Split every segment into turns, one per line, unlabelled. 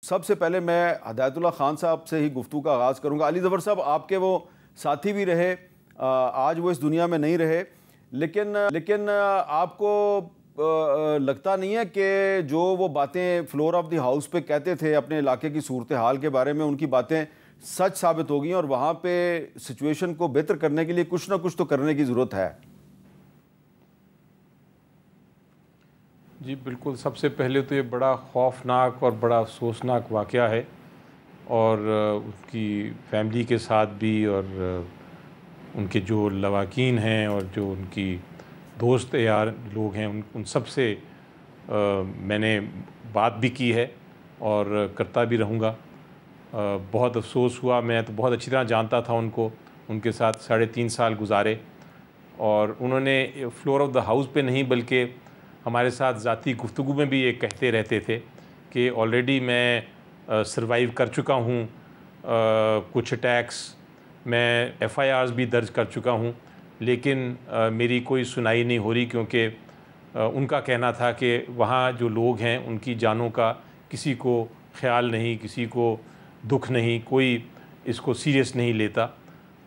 سب سے پہلے میں ہدایت اللہ خان صاحب سے ہی گفتگو کا آغاز کروں گا۔ علی ظفر صاحب، آپ کے وہ ساتھی بھی رہے، آج وہ اس دنیا میں نہیں رہے، لیکن آپ کو لگتا نہیں ہے کہ جو وہ باتیں فلور آف دی ہاؤس پہ کہتے تھے اپنے علاقے کی صورتحال کے بارے میں، ان کی باتیں سچ ثابت ہو گئی اور وہاں پہ سچویشن کو بہتر کرنے کے لیے کچھ نہ کچھ تو کرنے کی ضرورت ہے؟
جی بالکل، سب سے پہلے تو یہ بڑا خوفناک اور بڑا افسوسناک واقعہ ہے، اور ان کی فیملی کے ساتھ بھی، اور ان کے جو لواحقین ہیں اور جو ان کی دوست یار لوگ ہیں، ان سب سے میں نے بات بھی کی ہے اور کرتا بھی رہوں گا۔ بہت افسوس ہوا، میں تو بہت اچھی طرح جانتا تھا ان کو، ان کے ساتھ 3.5 سال گزارے، اور انہوں نے فلور آف دا ہاؤس پہ نہیں بلکہ ہمارے ساتھ ذاتی گفتگو میں بھی یہ کہتے رہتے تھے کہ آلریڈی میں سروائیو کر چکا ہوں کچھ اٹیکس، میں ایف آئی آرز بھی درج کر چکا ہوں، لیکن میری کوئی سنائی نہیں ہو رہی، کیونکہ ان کا کہنا تھا کہ وہاں جو لوگ ہیں ان کی جانوں کا کسی کو خیال نہیں، کسی کو دکھ نہیں، کوئی اس کو سیریس نہیں لیتا۔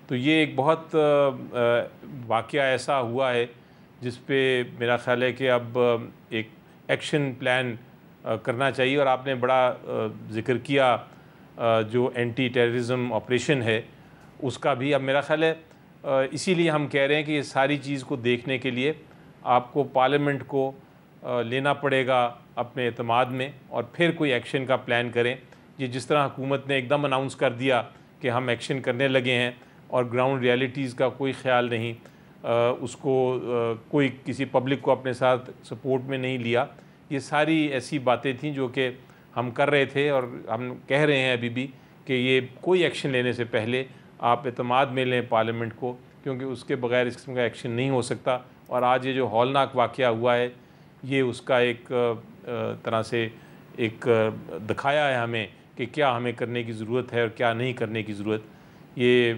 تو یہ ایک بہت واقعہ ایسا ہوا ہے جس پہ میرا خیال ہے کہ اب ایک ایکشن پلان کرنا چاہیے، اور آپ نے بڑا ذکر کیا جو اینٹی ٹیررزم آپریشن ہے اس کا بھی۔ اب میرا خیال ہے اسی لیے ہم کہہ رہے ہیں کہ یہ ساری چیز کو دیکھنے کے لیے آپ کو پارلیمنٹ کو لینا پڑے گا اپنے اعتماد میں، اور پھر کوئی ایکشن کا پلان کریں۔ یہ جس طرح حکومت نے ایک دم اناؤنس کر دیا کہ ہم ایکشن کرنے لگے ہیں اور گراؤنڈ ریالٹیز کا کوئی خیال نہیں، اس کو کوئی کسی پبلک کو اپنے ساتھ سپورٹ میں نہیں لیا، یہ ساری ایسی باتیں تھیں جو کہ ہم کر رہے تھے، اور ہم کہہ رہے ہیں ابھی بھی کہ یہ کوئی ایکشن لینے سے پہلے آپ اعتماد میں لیں پارلیمنٹ کو، کیونکہ اس کے بغیر اس قسم کا ایکشن نہیں ہو سکتا۔ اور آج یہ جو ہولناک واقعہ ہوا ہے، یہ اس کا ایک طرح سے ایک دکھایا ہے ہمیں کہ کیا ہمیں کرنے کی ضرورت ہے اور کیا نہیں کرنے کی ضرورت۔ یہ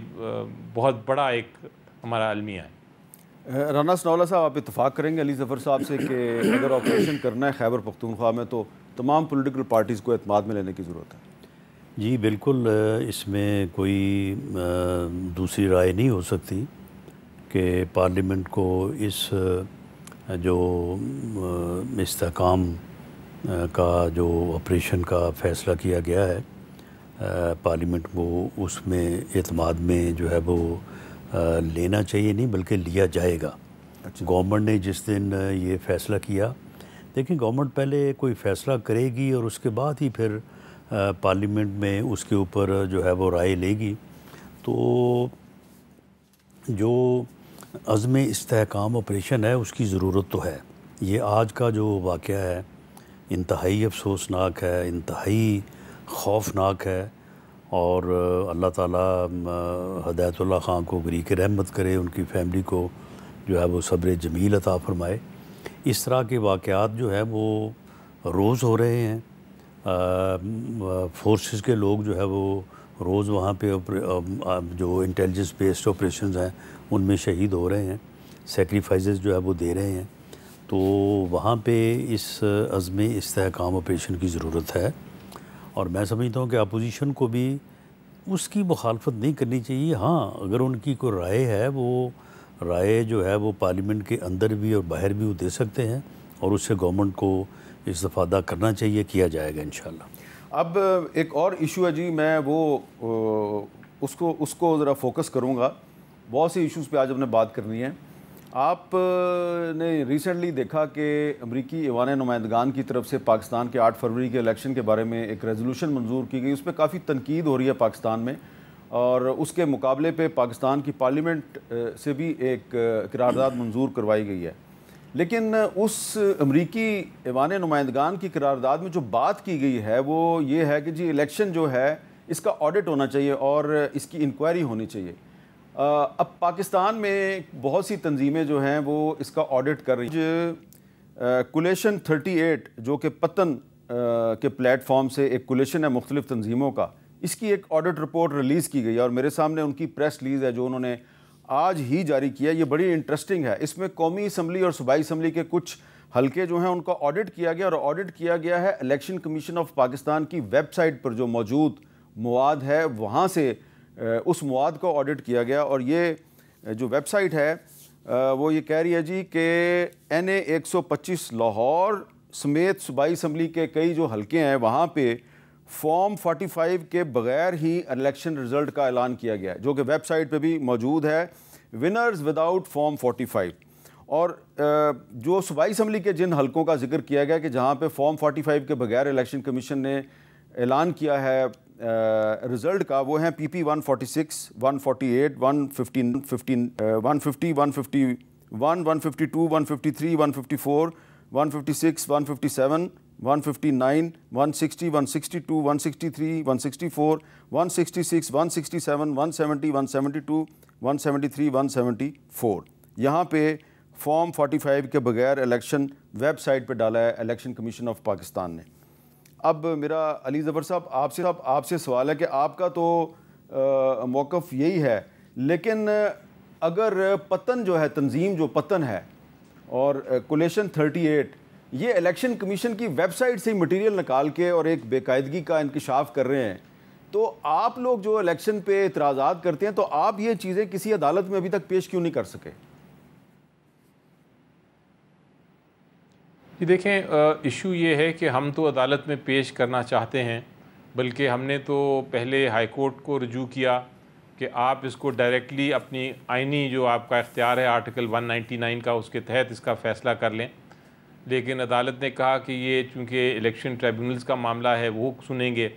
بہت بڑا ایک ہمارا المیہ ہے۔
رانا ثناء اللہ صاحب، آپ اتفاق کریں گے علی ظفر صاحب سے کہ اگر آپریشن کرنا ہے خیبر پختونخوا میں تو تمام پولیٹیکل پارٹیز کو اعتماد میں لینے کی ضرورت ہے؟
جی بالکل، اس میں کوئی دوسری رائے نہیں ہو سکتی کہ پارلیمنٹ کو اس جو استحکام کا جو آپریشن کا فیصلہ کیا گیا ہے، پارلیمنٹ کو اس میں اعتماد میں جو ہے وہ لینا چاہیے، نہیں بلکہ لیا جائے گا۔ گورنمنٹ نے جس دن یہ فیصلہ کیا، دیکھیں گورنمنٹ پہلے کوئی فیصلہ کرے گی اور اس کے بعد ہی پھر پارلیمنٹ میں اس کے اوپر جو ہے وہ رائے لے گی۔ تو جو عزم استحکام آپریشن ہے اس کی ضرورت تو ہے۔ یہ آج کا جو واقعہ ہے انتہائی افسوسناک ہے، انتہائی خوفناک ہے، اور اللہ تعالیٰ ہدایت اللہ خان کو بریک رحمت کرے، ان کی فیملی کو جو ہے وہ صبر جمیل عطا فرمائے۔ اس طرح کے واقعات جو ہے وہ روز ہو رہے ہیں، فورسز کے لوگ جو ہے وہ روز وہاں پہ جو انٹیلیجنس بیسڈ آپریشنز ہیں ان میں شہید ہو رہے ہیں، سیکریفائزز جو ہے وہ دے رہے ہیں۔ تو وہاں پہ اس عزم استحکام آپریشن کی ضرورت ہے، اور میں سمجھتا ہوں کہ اپوزیشن کو بھی اس کی مخالفت نہیں کرنی چاہیے۔ ہاں، اگر ان کی کوئی رائے ہے، وہ رائے جو ہے وہ پارلیمنٹ کے اندر بھی اور باہر بھی وہ دے سکتے ہیں، اور اس سے گورنمنٹ کو استفادہ کرنا چاہیے، کیا جائے گا انشاءاللہ۔
اب ایک اور ایشو ہے جی، میں وہ اس کو ذرا فوکس کروں گا۔ بہت سی ایشوز پہ آج ہم نے بات کرنی ہے۔ آپ نے ریسنٹلی دیکھا کہ امریکی ایوان نمائندگان کی طرف سے پاکستان کے 8 فروری کے الیکشن کے بارے میں ایک ریزولوشن منظور کی گئی، اس پہ کافی تنقید ہو رہی ہے پاکستان میں، اور اس کے مقابلے پہ پاکستان کی پارلیمنٹ سے بھی ایک قرارداد منظور کروائی گئی ہے۔ لیکن اس امریکی ایوان نمائندگان کی قرارداد میں جو بات کی گئی ہے وہ یہ ہے کہ جی الیکشن جو ہے اس کا آڈٹ ہونا چاہیے اور اس کی انکوائری ہونی چاہیے۔ اب پاکستان میں بہت سی تنظیمیں جو ہیں وہ اس کا آڈٹ کر رہی ہیں۔ کولیشن 38 جو کہ پتن کے پلیٹ فارم سے ایک کولیشن ہے مختلف تنظیموں کا، اس کی ایک آڈٹ رپورٹ ریلیز کی گئی ہے، اور میرے سامنے ان کی پریس ریلیز ہے جو انہوں نے آج ہی جاری کیا۔ یہ بڑی انٹرسٹنگ ہے۔ اس میں قومی اسمبلی اور صوبائی اسمبلی کے کچھ حلقے جو ہیں ان کا آڈٹ کیا گیا، اور آڈٹ کیا گیا ہے الیکشن کمیشن آف پاکستان کی ویب سائٹ پر جو موجود مواد ہے وہاں سے اس مواد کو آڈٹ کیا گیا. اور یہ جو ویب سائٹ ہے وہ یہ کہہ رہی ہے جی کہ NA 125 لاہور سمیت صوبائی اسمبلی کے کئی جو حلقے ہیں وہاں پہ فارم 45 کے بغیر ہی الیکشن رزلٹ کا اعلان کیا گیا ہے، جو کہ ویب سائٹ پہ بھی موجود ہے، ونرز وداؤٹ فارم 45. اور جو صوبائی اسمبلی کے جن حلقوں کا ذکر کیا گیا کہ جہاں پہ فارم 45 کے بغیر الیکشن کمیشن نے اعلان کیا ہے رزلٹ کا، وہ ہیں PP 146 148 150 150 151 152 153 154 156 157 159 160 162 163 164 166 167 170 172 173 174. یہاں پہ فارم 45 کے بغیر الیکشن ویب سائٹ پہ ڈالا ہے الیکشن کمیشن آف پاکستان نے. اب میرا علی ظفر صاحب آپ سے سوال ہے کہ آپ کا تو موقف یہی ہے، لیکن اگر پتن جو ہے، تنظیم جو پتن ہے اور کولیشن 38 یہ الیکشن کمیشن کی ویب سائٹ سے مٹیریل نکال کے اور ایک بے قاعدگی کا انکشاف کر رہے ہیں، تو آپ لوگ جو الیکشن پہ اعتراضات کرتے ہیں تو آپ یہ چیزیں کسی عدالت میں ابھی تک پیش کیوں نہیں کر سکے؟
یہ دیکھیں، ایشو یہ ہے کہ ہم تو عدالت میں پیش کرنا چاہتے ہیں، بلکہ ہم نے تو پہلے ہائی کورٹ کو رجوع کیا کہ آپ اس کو ڈائریکٹلی اپنی آئینی جو آپ کا اختیار ہے آرٹیکل 199 کا، اس کے تحت اس کا فیصلہ کر لیں. لیکن عدالت نے کہا کہ یہ چونکہ الیکشن ٹریبونلز کا معاملہ ہے وہ سنیں گے.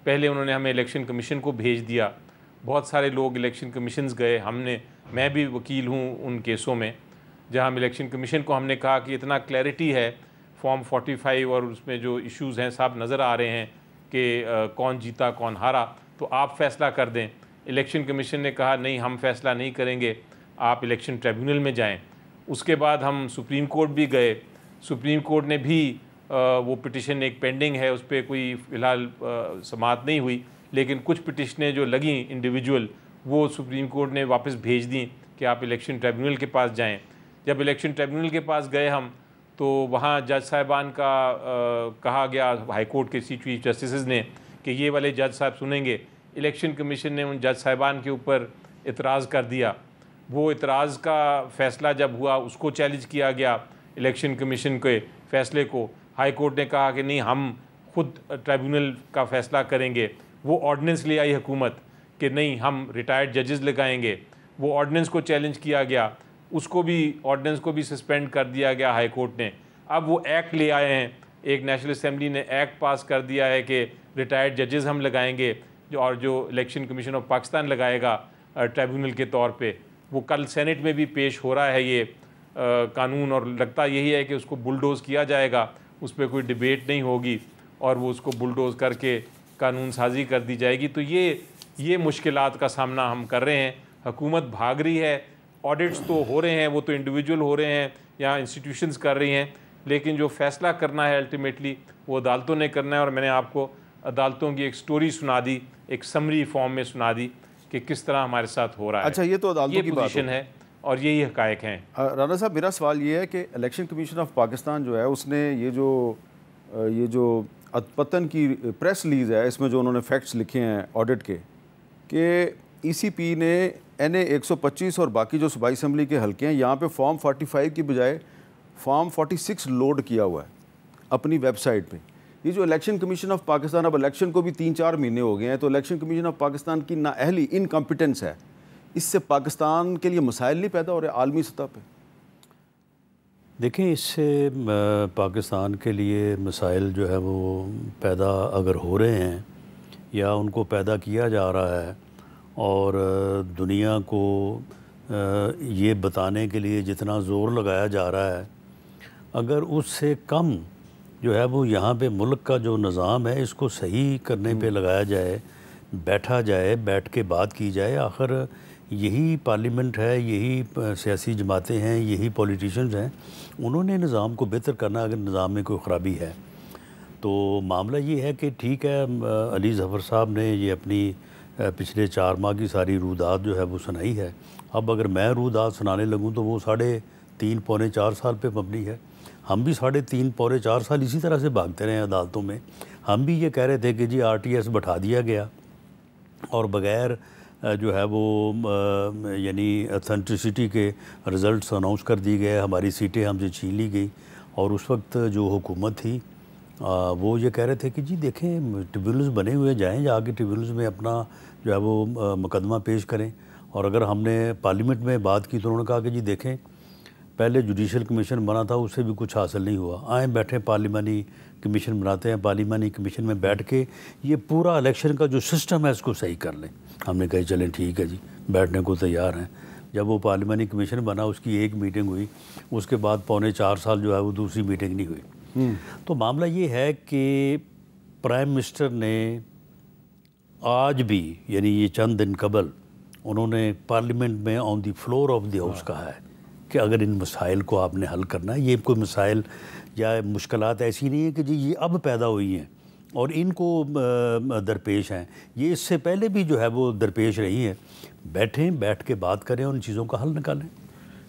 پہلے انہوں نے ہمیں الیکشن کمیشن کو بھیج دیا، بہت سارے لوگ الیکشن کمیشنز گئے، میں بھی وکیل ہوں ان کیسوں میں، جہاں ہم الیکشن کمیشن کو ہم نے کہا کہ اتنا کلیئرٹی ہے فارم 45 اور اس میں جو ایشوز ہیں صاحب نظر آ رہے ہیں کہ کون جیتا کون ہارا، تو آپ فیصلہ کر دیں. الیکشن کمیشن نے کہا نہیں، ہم فیصلہ نہیں کریں گے، آپ الیکشن ٹریبونل میں جائیں. اس کے بعد ہم سپریم کورٹ بھی گئے، سپریم کورٹ نے بھی وہ پٹیشن ایک پینڈنگ ہے، اس پہ کوئی فی الحال سماعت نہیں ہوئی، لیکن کچھ پٹیشنیں جو لگیں انڈیویجول وہ سپریم کورٹ نے واپس بھیج دیں کہ آپ الیکشن ٹریبونل کے پاس جائیں. جب الیکشن ٹریبونل کے پاس گئے ہم تو وہاں جج صاحبان کا کہا گیا، ہائی کورٹ کے چیف جسٹسز نے، کہ یہ والے جج صاحب سنیں گے. الیکشن کمیشن نے ان جج صاحبان کے اوپر اعتراض کر دیا. وہ اعتراض کا فیصلہ جب ہوا اس کو چیلنج کیا گیا الیکشن کمیشن کے فیصلے کو. ہائی کورٹ نے کہا کہ نہیں، ہم خود ٹریبونل کا فیصلہ کریں گے. وہ آرڈیننس لے آئی حکومت کہ نہیں، ہم ریٹائرڈ ججز لگائیں گے. وہ آرڈیننس کو چیلنج کیا گیا، اس کو بھی آرڈیننس کو بھی سسپینڈ کر دیا گیا ہائی کورٹ نے. اب وہ ایکٹ لے آئے ہیں، ایک نیشنل اسمبلی نے ایکٹ پاس کر دیا ہے کہ ریٹائرڈ ججز ہم لگائیں گے، اور جو الیکشن کمیشن آف پاکستان لگائے گا ٹریبونل کے طور پہ. وہ کل سینٹ میں بھی پیش ہو رہا ہے یہ قانون، اور لگتا یہی ہے کہ اس کو بلڈوز کیا جائے گا، اس پہ کوئی ڈیبیٹ نہیں ہوگی اور وہ اس کو بلڈوز کر کے قانون سازی کر دی جائے گی. تو یہ مشکلات کا سامنا ہم کر رہے ہیں. حکومت بھاگ رہی ہے، آڈٹس تو ہو رہے ہیں، وہ تو انڈیویجول ہو رہے ہیں یا انسٹیٹیوشنز کر رہی ہیں، لیکن جو فیصلہ کرنا ہے الٹیمیٹلی وہ عدالتوں نے کرنا ہے. اور میں نے آپ کو عدالتوں کی ایک سٹوری سنا دی، ایک سمری فارم میں سنا دی کہ کس طرح ہمارے ساتھ ہو رہا ہے.
اچھا، یہ تو عدالتوں کی بات
ہے اور یہی حقائق ہیں.
رانا صاحب، میرا سوال یہ ہے کہ الیکشن کمیشن آف پاکستان جو ہے اس نے یہ جو پتن کی پریس ریلیز ہے، اس میں جو انہوں نے فیکٹس لکھے ہیں آڈٹ کے، کہ ECP نے NA 125 اور باقی جو صوبائی اسمبلی کے حلقے ہیں یہاں پہ فارم 45 کی بجائے فارم 46 لوڈ کیا ہوا ہے اپنی ویب سائٹ پہ. یہ جو الیکشن کمیشن آف پاکستان، اب الیکشن کو بھی 3-4 مہینے ہو گئے ہیں، تو الیکشن کمیشن آف پاکستان کی نااہلی، انکمپیٹنس ہے، اس سے پاکستان کے لیے مسائل نہیں پیدا ہو رہے عالمی سطح پہ؟
دیکھیں، اس سے پاکستان کے لیے مسائل جو ہے وہ پیدا اگر ہو رہے ہیں یا ان کو پیدا کیا جا رہا ہے، اور دنیا کو یہ بتانے کے لیے جتنا زور لگایا جا رہا ہے، اگر اس سے کم جو ہے وہ یہاں پہ ملک کا جو نظام ہے اس کو صحیح کرنے پہ لگایا جائے، بیٹھ کے بات کی جائے. آخر یہی پارلیمنٹ ہے، یہی سیاسی جماعتیں ہیں، یہی پولیٹیشنز ہیں، انہوں نے نظام کو بہتر کرنا اگر نظام میں کوئی خرابی ہے. تو معاملہ یہ ہے کہ ٹھیک ہے، علی ظفر صاحب نے یہ اپنی پچھلے 4 ماہ کی ساری رودات جو ہے وہ سنائی ہے. اب اگر میں رودات سنانے لگوں تو وہ 3.5 پونے 4 سال پہ مبنی ہے. ہم بھی 3.5 پونے 4 سال اسی طرح سے بھاگتے رہے ہیں عدالتوں میں. ہم بھی یہ کہہ رہے تھے کہ جی RTS بٹھا دیا گیا اور بغیر جو ہے وہ یعنی اتھینٹسٹی کے رزلٹس اناؤنس کر دیے گئے, ہماری سیٹیں ہم سے چھین لی گئی. اور اس وقت جو حکومت تھی وہ یہ کہہ رہے تھے کہ جی دیکھیں ٹریبیونلز بنے ہوئے جائیں, جا کے ٹریبیونلز میں اپنا جو ہے وہ مقدمہ پیش کریں. اور اگر ہم نے پارلیمنٹ میں بات کی تو انہوں نے کہا کہ جی دیکھیں پہلے جوڈیشل کمیشن بنا تھا, اس سے بھی کچھ حاصل نہیں ہوا, آئیں بیٹھیں پارلیمانی کمیشن بناتے ہیں, پارلیمانی کمیشن میں بیٹھ کے یہ پورا الیکشن کا جو سسٹم ہے اس کو صحیح کر لیں. ہم نے کہا چلیں ٹھیک ہے جی, بیٹھنے کو تیار ہیں. جب وہ پارلیمانی کمیشن بنا, اس کی ایک میٹنگ ہوئی, اس کے بعد 3.25 سال جو ہے وہ دوسری میٹنگ نہیں ہوئی. تو معاملہ یہ ہے کہ پرائم منسٹر نے آج بھی یعنی یہ چند دن قبل انہوں نے پارلیمنٹ میں آن دی فلور آف دی ہاؤس کہا ہے کہ اگر ان مسائل کو آپ نے حل کرنا ہے, یہ کوئی مسائل یا مشکلات ایسی نہیں ہیں کہ جی یہ اب پیدا ہوئی ہیں اور ان کو درپیش ہیں, یہ اس سے پہلے بھی جو ہے وہ درپیش رہی ہیں. بیٹھیں, بیٹھ کے بات کریں اور ان چیزوں کا حل نکالیں.